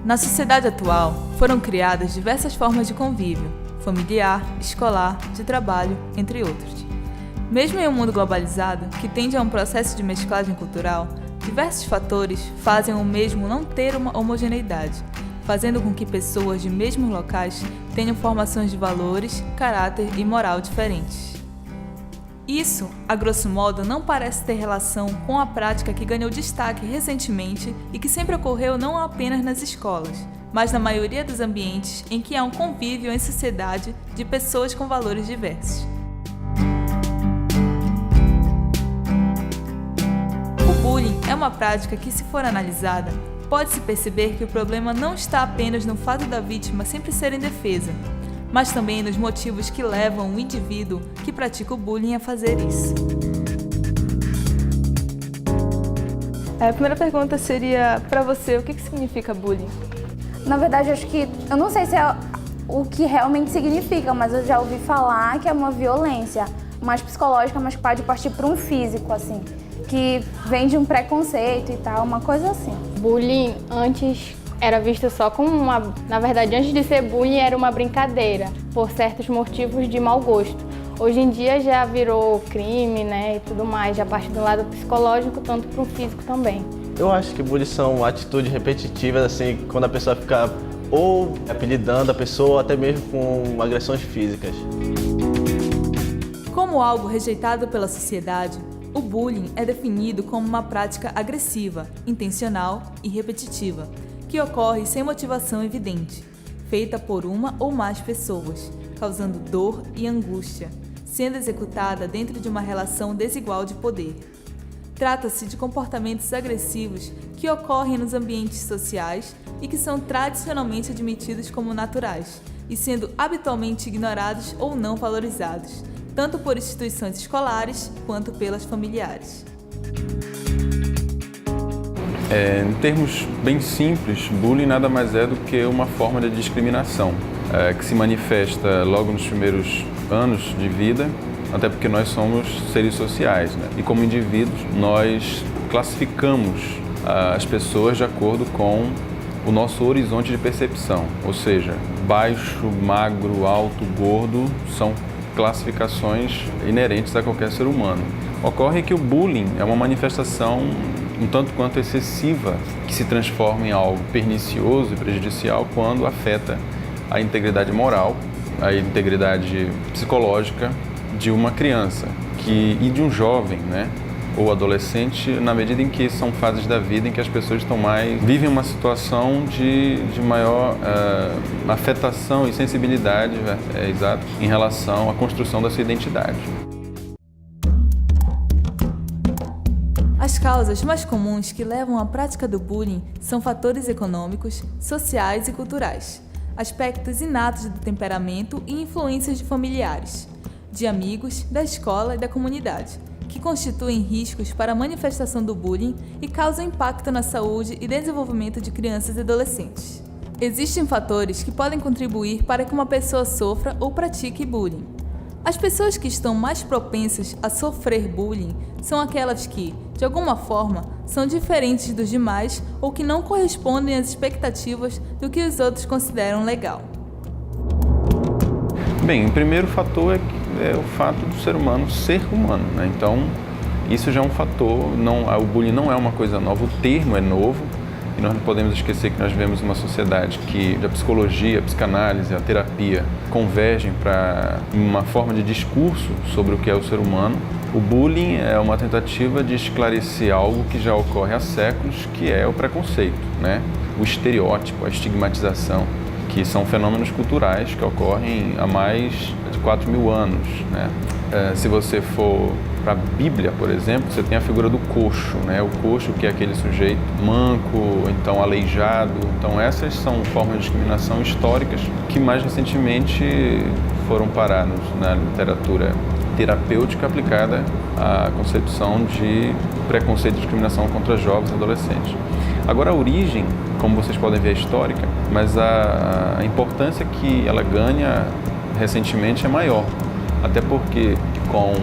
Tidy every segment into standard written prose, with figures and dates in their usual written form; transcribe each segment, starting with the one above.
Na sociedade atual, foram criadas diversas formas de convívio, familiar, escolar, de trabalho, entre outros. Mesmo em um mundo globalizado, que tende a um processo de mesclagem cultural, diversos fatores fazem o mesmo não ter uma homogeneidade, fazendo com que pessoas de mesmos locais tenham formações de valores, caráter e moral diferentes. Isso, a grosso modo, não parece ter relação com a prática que ganhou destaque recentemente e que sempre ocorreu não apenas nas escolas, mas na maioria dos ambientes em que há um convívio em sociedade de pessoas com valores diversos. O bullying é uma prática que, se for analisada, pode-se perceber que o problema não está apenas no fato da vítima sempre ser indefesa, mas também nos motivos que levam o indivíduo que pratica o bullying a fazer isso. A primeira pergunta seria, para você, o que significa bullying? Na verdade, eu não sei se é o que realmente significa, mas eu já ouvi falar que é uma violência mais psicológica, mas pode partir para um físico, assim, que vem de um preconceito e tal, uma coisa assim. Bullying antes era visto só como Na verdade, antes de ser bullying, era uma brincadeira, por certos motivos de mau gosto. Hoje em dia já virou crime, né, e tudo mais, já parte do lado psicológico, tanto para o físico também. Eu acho que bullying são atitudes repetitivas, assim, quando a pessoa fica ou apelidando a pessoa, ou até mesmo com agressões físicas. Como algo rejeitado pela sociedade, o bullying é definido como uma prática agressiva, intencional e repetitiva, que ocorre sem motivação evidente, feita por uma ou mais pessoas, causando dor e angústia, sendo executada dentro de uma relação desigual de poder. Trata-se de comportamentos agressivos que ocorrem nos ambientes sociais e que são tradicionalmente admitidos como naturais, e sendo habitualmente ignorados ou não valorizados, tanto por instituições escolares quanto pelas familiares. Em termos bem simples, bullying nada mais é do que uma forma de discriminação que se manifesta logo nos primeiros anos de vida, até porque nós somos seres sociais, né? E como indivíduos, nós classificamos as pessoas de acordo com o nosso horizonte de percepção, ou seja, baixo, magro, alto, gordo, são classificações inerentes a qualquer ser humano. Ocorre que o bullying é uma manifestação um tanto quanto excessiva, que se transforma em algo pernicioso e prejudicial quando afeta a integridade moral, a integridade psicológica de uma criança e de um jovem, né, ou adolescente, na medida em que são fases da vida em que as pessoas vivem uma situação de maior afetação e sensibilidade, exato, em relação à construção da sua identidade. As causas mais comuns que levam à prática do bullying são fatores econômicos, sociais e culturais, aspectos inatos do temperamento e influências de familiares, de amigos, da escola e da comunidade, que constituem riscos para a manifestação do bullying e causam impacto na saúde e desenvolvimento de crianças e adolescentes. Existem fatores que podem contribuir para que uma pessoa sofra ou pratique bullying. As pessoas que estão mais propensas a sofrer bullying são aquelas que, de alguma forma, são diferentes dos demais ou que não correspondem às expectativas do que os outros consideram legal. Bem, o primeiro fator é o fato do ser humano ser humano, né? Então, isso já é um fator, o bullying não é uma coisa nova, o termo é novo, e nós não podemos esquecer que nós vivemos uma sociedade que a psicologia, a psicanálise, a terapia convergem para uma forma de discurso sobre o que é o ser humano. O bullying é uma tentativa de esclarecer algo que já ocorre há séculos, que é o preconceito, né? O estereótipo, a estigmatização, que são fenômenos culturais que ocorrem há mais de 4.000 anos, né? Se você for para a Bíblia, por exemplo, você tem a figura do coxo, né? O coxo, que é aquele sujeito manco, então aleijado. Então essas são formas de discriminação históricas que mais recentemente foram parar na literatura terapêutica aplicada à concepção de preconceito e discriminação contra jovens e adolescentes. Agora, a origem, como vocês podem ver, é histórica, mas a importância que ela ganha recentemente é maior. Até porque com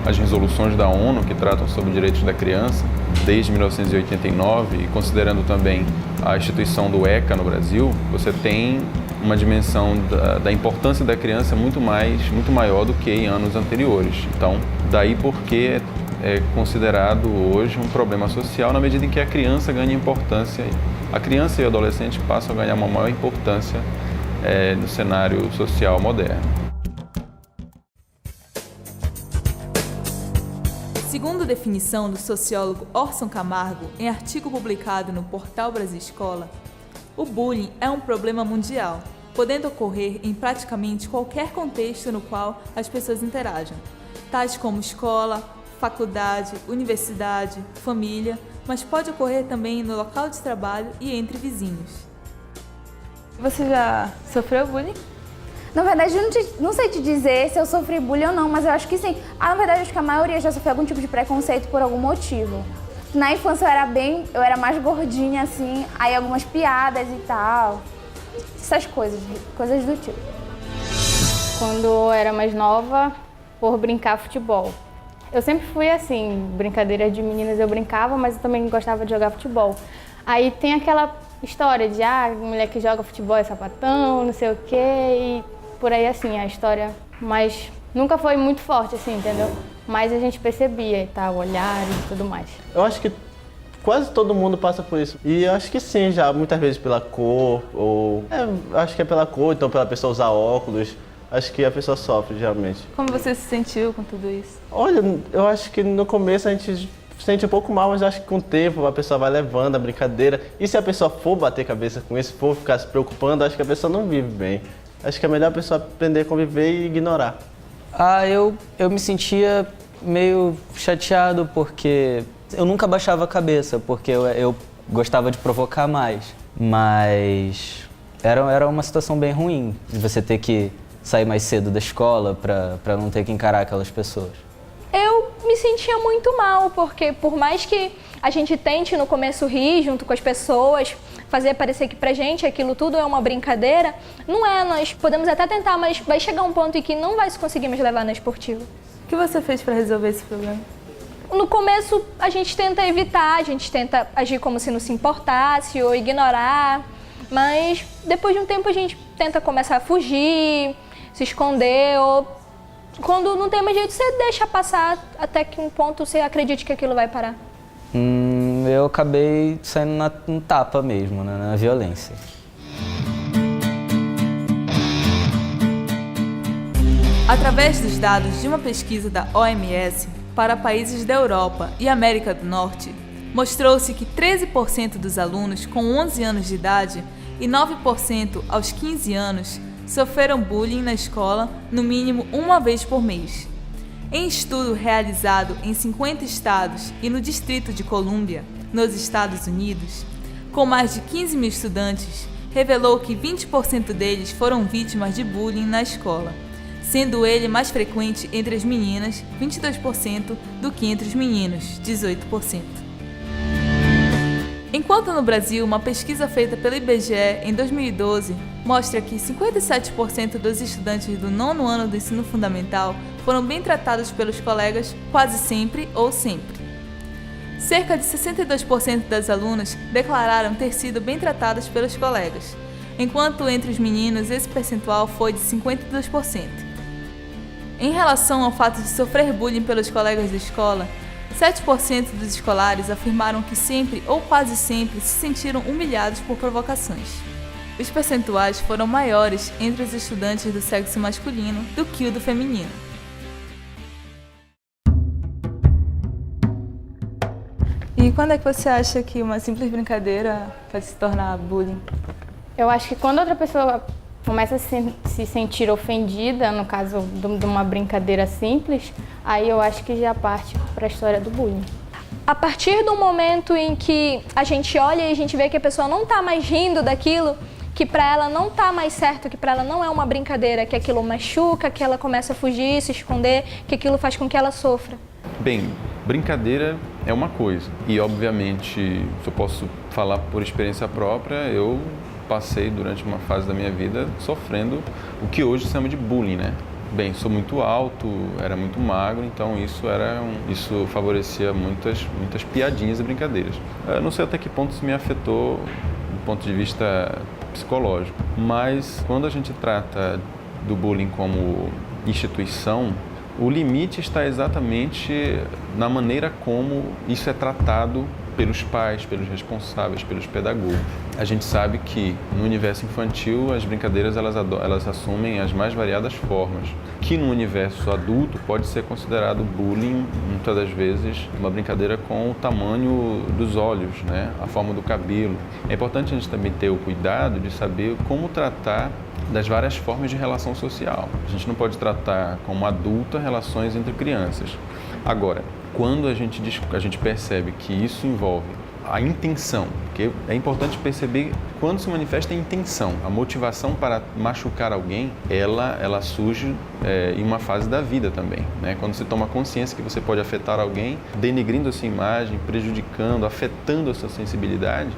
as resoluções da ONU que tratam sobre direitos da criança desde 1989 e considerando também a instituição do ECA no Brasil, você tem uma dimensão da importância da criança muito maior do que em anos anteriores. Então, daí porque é considerado hoje um problema social na medida em que a criança ganha importância, a criança e o adolescente passam a ganhar uma maior importância no cenário social moderno. Segundo definição do sociólogo Orson Camargo, em artigo publicado no portal Brasil Escola, o bullying é um problema mundial, podendo ocorrer em praticamente qualquer contexto no qual as pessoas interagem, tais como escola, faculdade, universidade, família, mas pode ocorrer também no local de trabalho e entre vizinhos. Você já sofreu bullying? Na verdade, eu não sei te dizer se eu sofri bullying ou não, mas eu acho que sim. Na verdade, acho que a maioria já sofreu algum tipo de preconceito por algum motivo. Na infância eu era mais gordinha, assim, aí algumas piadas e tal. Essas coisas do tipo. Quando eu era mais nova, por brincar futebol. Eu sempre fui assim, brincadeira de meninas eu brincava, mas eu também gostava de jogar futebol. Aí tem aquela história de, mulher que joga futebol é sapatão, não sei o quê, e por aí assim, a história, mas nunca foi muito forte assim, entendeu? Mas a gente percebia e tal, olhares e tudo mais. Eu acho que quase todo mundo passa por isso. E eu acho que sim, já muitas vezes pela cor, ou... acho que é pela cor, então pela pessoa usar óculos. Acho que a pessoa sofre, geralmente. Como você se sentiu com tudo isso? Olha, eu acho que no começo a gente sente um pouco mal, mas acho que com o tempo a pessoa vai levando a brincadeira. E se a pessoa for bater cabeça com isso, for ficar se preocupando, acho que a pessoa não vive bem. Acho que é melhor a pessoa aprender a conviver e ignorar. Eu me sentia meio chateado porque eu nunca baixava a cabeça, porque eu gostava de provocar mais. Mas era uma situação bem ruim, de você ter que sair mais cedo da escola para não ter que encarar aquelas pessoas. Eu me sentia muito mal, porque por mais que a gente tente no começo rir junto com as pessoas, fazer parecer que pra gente aquilo tudo é uma brincadeira, não é, nós podemos até tentar, mas vai chegar um ponto em que não vai se conseguir mais levar na esportiva. O que você fez para resolver esse problema? No começo a gente tenta evitar, a gente tenta agir como se não se importasse ou ignorar, mas depois de um tempo a gente tenta começar a fugir, se esconder, ou quando não tem mais jeito, você deixa passar até que um ponto você acredite que aquilo vai parar. Eu acabei saindo no tapa mesmo, né, na violência. Através dos dados de uma pesquisa da OMS para países da Europa e América do Norte, mostrou-se que 13% dos alunos com 11 anos de idade e 9% aos 15 anos sofreram bullying na escola no mínimo uma vez por mês. Em estudo realizado em 50 estados e no Distrito de Colômbia, nos Estados Unidos, com mais de 15 mil estudantes, revelou que 20% deles foram vítimas de bullying na escola, sendo ele mais frequente entre as meninas, 22%, do que entre os meninos, 18%. Enquanto no Brasil, uma pesquisa feita pelo IBGE em 2012 mostra que 57% dos estudantes do 9º ano do ensino fundamental foram bem tratados pelos colegas quase sempre ou sempre. Cerca de 62% das alunas declararam ter sido bem tratadas pelos colegas, enquanto entre os meninos esse percentual foi de 52%. Em relação ao fato de sofrer bullying pelos colegas da escola, 7% dos escolares afirmaram que sempre ou quase sempre se sentiram humilhados por provocações. Os percentuais foram maiores entre os estudantes do sexo masculino do que o do feminino. E quando é que você acha que uma simples brincadeira pode se tornar bullying? Eu acho que quando outra pessoa começa a se sentir ofendida, no caso de uma brincadeira simples, aí eu acho que já parte para a história do bullying. A partir do momento em que a gente olha e a gente vê que a pessoa não está mais rindo daquilo, que para ela não está mais certo, que para ela não é uma brincadeira, que aquilo machuca, que ela começa a fugir, se esconder, que aquilo faz com que ela sofra. Bem, brincadeira é uma coisa e, obviamente, se eu posso falar por experiência própria, eu passei durante uma fase da minha vida sofrendo o que hoje se chama de bullying, né? Bem, sou muito alto, era muito magro, então isso favorecia muitas piadinhas e brincadeiras. Eu não sei até que ponto isso me afetou do ponto de vista psicológico, mas quando a gente trata do bullying como instituição, o limite está exatamente na maneira como isso é tratado pelos pais, pelos responsáveis, pelos pedagogos. A gente sabe que no universo infantil as brincadeiras elas assumem as mais variadas formas, que no universo adulto pode ser considerado bullying, muitas das vezes, uma brincadeira com o tamanho dos olhos, né? A forma do cabelo. É importante a gente também ter o cuidado de saber como tratar das várias formas de relação social. A gente não pode tratar como adulta relações entre crianças. Agora, quando a gente percebe que isso envolve a intenção, porque é importante perceber quando se manifesta a intenção, a motivação para machucar alguém, ela surge em uma fase da vida também, né? Quando você toma consciência que você pode afetar alguém, denegrindo a sua imagem, prejudicando, afetando a sua sensibilidade,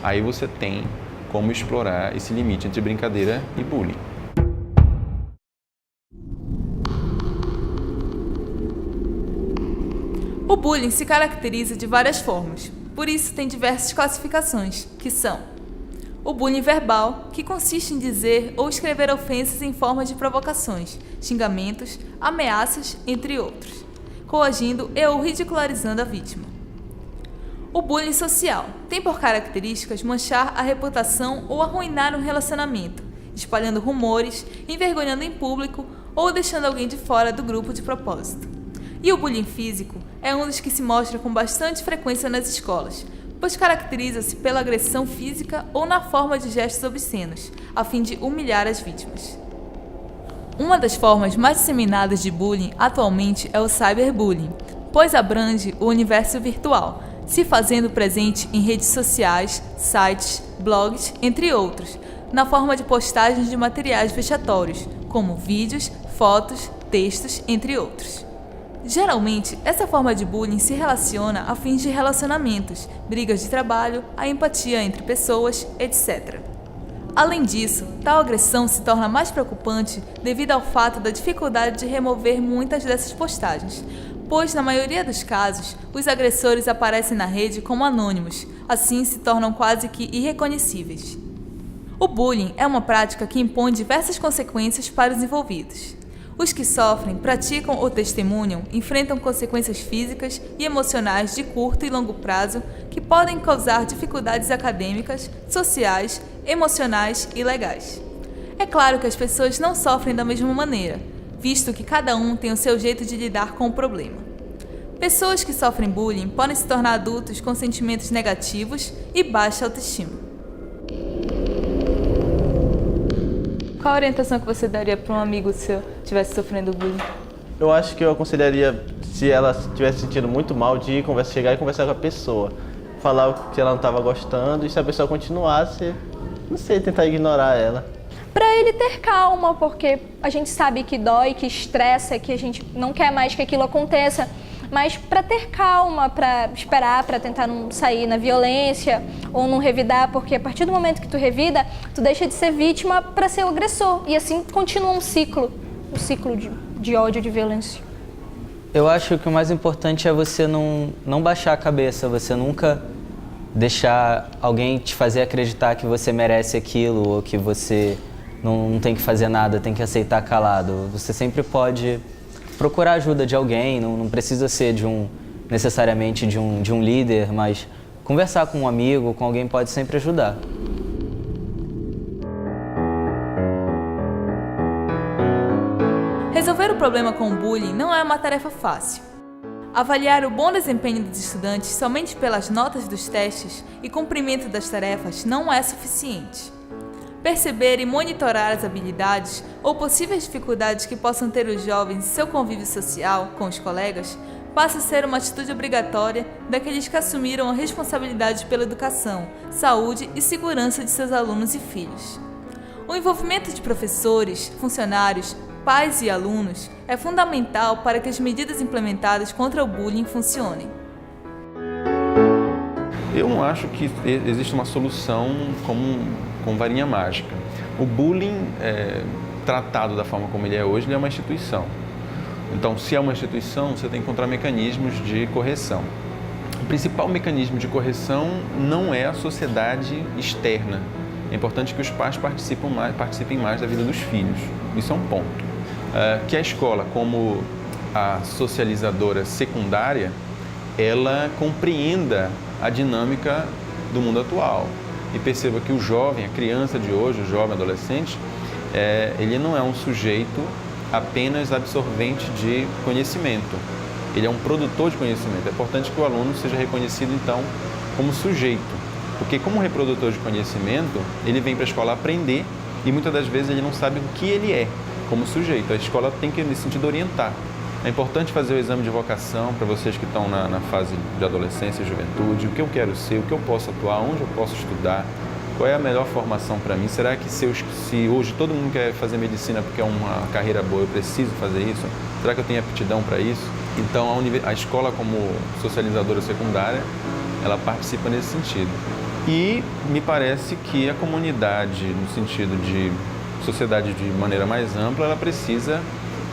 aí você tem como explorar esse limite entre brincadeira e bullying. O bullying se caracteriza de várias formas, por isso tem diversas classificações, que são o bullying verbal, que consiste em dizer ou escrever ofensas em forma de provocações, xingamentos, ameaças, entre outros, coagindo e ou ridicularizando a vítima. O bullying social tem por características manchar a reputação ou arruinar um relacionamento, espalhando rumores, envergonhando em público ou deixando alguém de fora do grupo de propósito. E o bullying físico é um dos que se mostra com bastante frequência nas escolas, pois caracteriza-se pela agressão física ou na forma de gestos obscenos, a fim de humilhar as vítimas. Uma das formas mais disseminadas de bullying atualmente é o cyberbullying, pois abrange o universo virtual, se fazendo presente em redes sociais, sites, blogs, entre outros, na forma de postagens de materiais vexatórios, como vídeos, fotos, textos, entre outros. Geralmente, essa forma de bullying se relaciona a fins de relacionamentos, brigas de trabalho, a empatia entre pessoas, etc. Além disso, tal agressão se torna mais preocupante devido ao fato da dificuldade de remover muitas dessas postagens, pois, na maioria dos casos, os agressores aparecem na rede como anônimos, assim se tornam quase que irreconhecíveis. O bullying é uma prática que impõe diversas consequências para os envolvidos. Os que sofrem, praticam ou testemunham enfrentam consequências físicas e emocionais de curto e longo prazo que podem causar dificuldades acadêmicas, sociais, emocionais e legais. É claro que as pessoas não sofrem da mesma maneira, visto que cada um tem o seu jeito de lidar com o problema. Pessoas que sofrem bullying podem se tornar adultos com sentimentos negativos e baixa autoestima. Qual a orientação que você daria para um amigo seu que estivesse sofrendo bullying? Eu acho que eu aconselharia, se ela estivesse sentindo muito mal, de chegar e conversar com a pessoa. Falar o que ela não estava gostando e se a pessoa continuasse, não sei, tentar ignorar ela. Para ele ter calma, porque a gente sabe que dói, que estressa, que a gente não quer mais que aquilo aconteça. Mas para ter calma, para esperar, para tentar não sair na violência ou não revidar, porque a partir do momento que tu revida, tu deixa de ser vítima para ser o agressor. E assim continua um ciclo de ódio, de violência. Eu acho que o mais importante é você não baixar a cabeça, você nunca deixar alguém te fazer acreditar que você merece aquilo ou que você não tem que fazer nada, tem que aceitar calado. Você sempre pode procurar ajuda de alguém, não precisa ser necessariamente de um líder, mas conversar com um amigo, com alguém pode sempre ajudar. Resolver o problema com o bullying não é uma tarefa fácil. Avaliar o bom desempenho dos estudantes somente pelas notas dos testes e cumprimento das tarefas não é suficiente. Perceber e monitorar as habilidades ou possíveis dificuldades que possam ter os jovens em seu convívio social com os colegas passa a ser uma atitude obrigatória daqueles que assumiram a responsabilidade pela educação, saúde e segurança de seus alunos e filhos. O envolvimento de professores, funcionários, pais e alunos é fundamental para que as medidas implementadas contra o bullying funcionem. Eu não acho que existe uma solução com varinha mágica. O bullying tratado da forma como ele é hoje, ele é uma instituição. Então, se é uma instituição, você tem que encontrar mecanismos de correção. O principal mecanismo de correção não é a sociedade externa. É importante que os pais participem mais da vida dos filhos. Isso é um ponto. Que a escola, como a socializadora secundária, ela compreenda a dinâmica do mundo atual e perceba que o jovem, a criança de hoje, o jovem adolescente, ele não é um sujeito apenas absorvente de conhecimento. Ele é um produtor de conhecimento. É importante que o aluno seja reconhecido, então, como sujeito. Porque, como reprodutor de conhecimento, ele vem para a escola aprender e, muitas das vezes, ele não sabe o que ele é como sujeito. A escola tem que, nesse sentido, orientar. É importante fazer o exame de vocação para vocês que estão na fase de adolescência e juventude. O que eu quero ser, o que eu posso atuar, onde eu posso estudar, qual é a melhor formação para mim. Será que se hoje todo mundo quer fazer medicina porque é uma carreira boa, eu preciso fazer isso? Será que eu tenho aptidão para isso? Então, a escola, como socializadora secundária, ela participa nesse sentido. E me parece que a comunidade, no sentido de sociedade de maneira mais ampla, ela precisa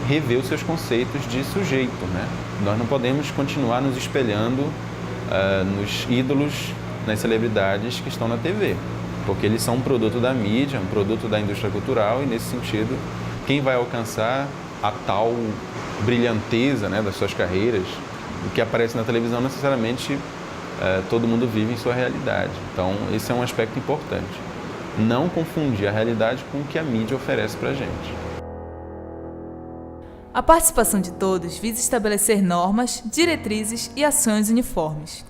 rever os seus conceitos de sujeito, né? Nós não podemos continuar nos espelhando nos ídolos, nas celebridades que estão na TV, porque eles são um produto da mídia, um produto da indústria cultural e, nesse sentido, quem vai alcançar a tal brilhanteza, né, das suas carreiras, o que aparece na televisão necessariamente todo mundo vive em sua realidade. Então, esse é um aspecto importante. Não confundir a realidade com o que a mídia oferece para a gente. A participação de todos visa estabelecer normas, diretrizes e ações uniformes.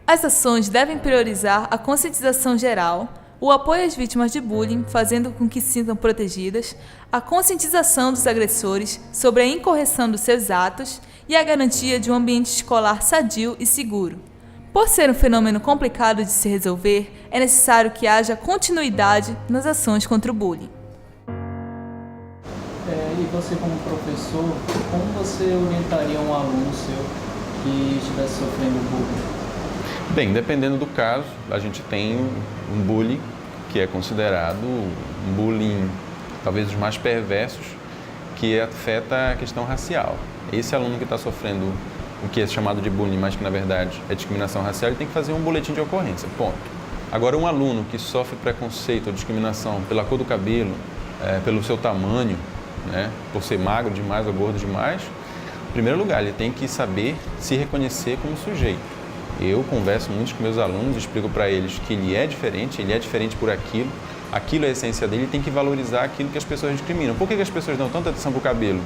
As ações devem priorizar a conscientização geral, o apoio às vítimas de bullying, fazendo com que se sintam protegidas, a conscientização dos agressores sobre a incorreção dos seus atos e a garantia de um ambiente escolar sadio e seguro. Por ser um fenômeno complicado de se resolver, é necessário que haja continuidade nas ações contra o bullying. E você, como professor, como você orientaria um aluno seu que estivesse sofrendo bullying? Bem, dependendo do caso, a gente tem um bullying que é considerado um bullying talvez dos mais perversos, que afeta a questão racial. Esse aluno que está sofrendo o que é chamado de bullying, mas que na verdade é discriminação racial, ele tem que fazer um boletim de ocorrência, ponto. Agora, um aluno que sofre preconceito ou discriminação pela cor do cabelo, pelo seu tamanho, né, por ser magro demais ou gordo demais, em primeiro lugar, ele tem que saber se reconhecer como sujeito. Eu converso muito com meus alunos, explico para eles que ele é diferente por aquilo é a essência dele, tem que valorizar aquilo que as pessoas discriminam. Por que as pessoas dão tanta atenção para o cabelo?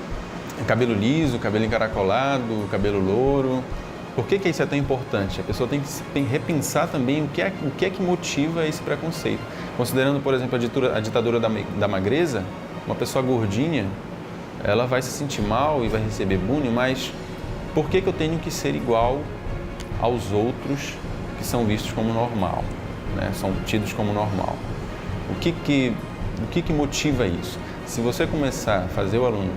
Cabelo liso, cabelo encaracolado, cabelo louro. Por que isso é tão importante? A pessoa tem que repensar também o que é que motiva esse preconceito. Considerando, por exemplo, a ditadura da magreza, uma pessoa gordinha, ela vai se sentir mal e vai receber bullying, mas por que eu tenho que ser igual aos outros que são vistos como normal, né? São tidos como normal? O que motiva isso? Se você começar a fazer o aluno,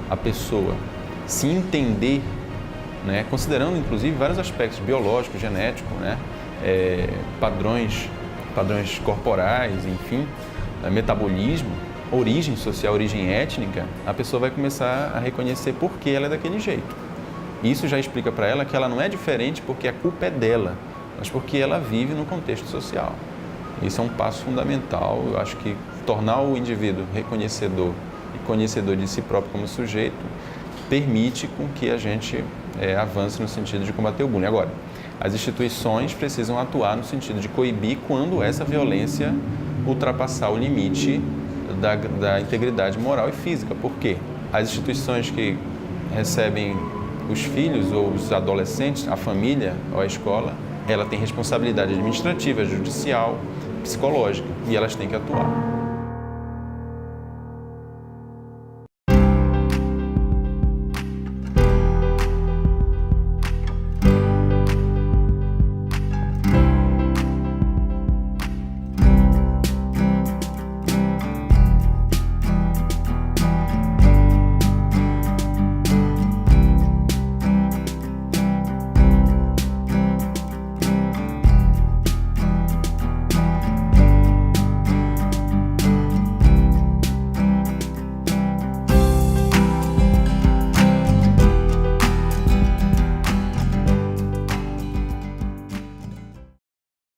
a pessoa, se entender, né? Considerando inclusive vários aspectos biológicos, genéticos, né? Padrões corporais, enfim, metabolismo, origem social, origem étnica, a pessoa vai começar a reconhecer por que ela é daquele jeito. Isso já explica para ela que ela não é diferente porque a culpa é dela, mas porque ela vive no contexto social. Isso é um passo fundamental. Eu acho que tornar o indivíduo reconhecedor e conhecedor de si próprio como sujeito permite com que a gente avance no sentido de combater o bullying. Agora, as instituições precisam atuar no sentido de coibir quando essa violência ultrapassar o limite da integridade moral e física. Por quê? As instituições que recebem os filhos ou os adolescentes, a família ou a escola, ela tem responsabilidade administrativa, judicial, psicológica, e elas têm que atuar.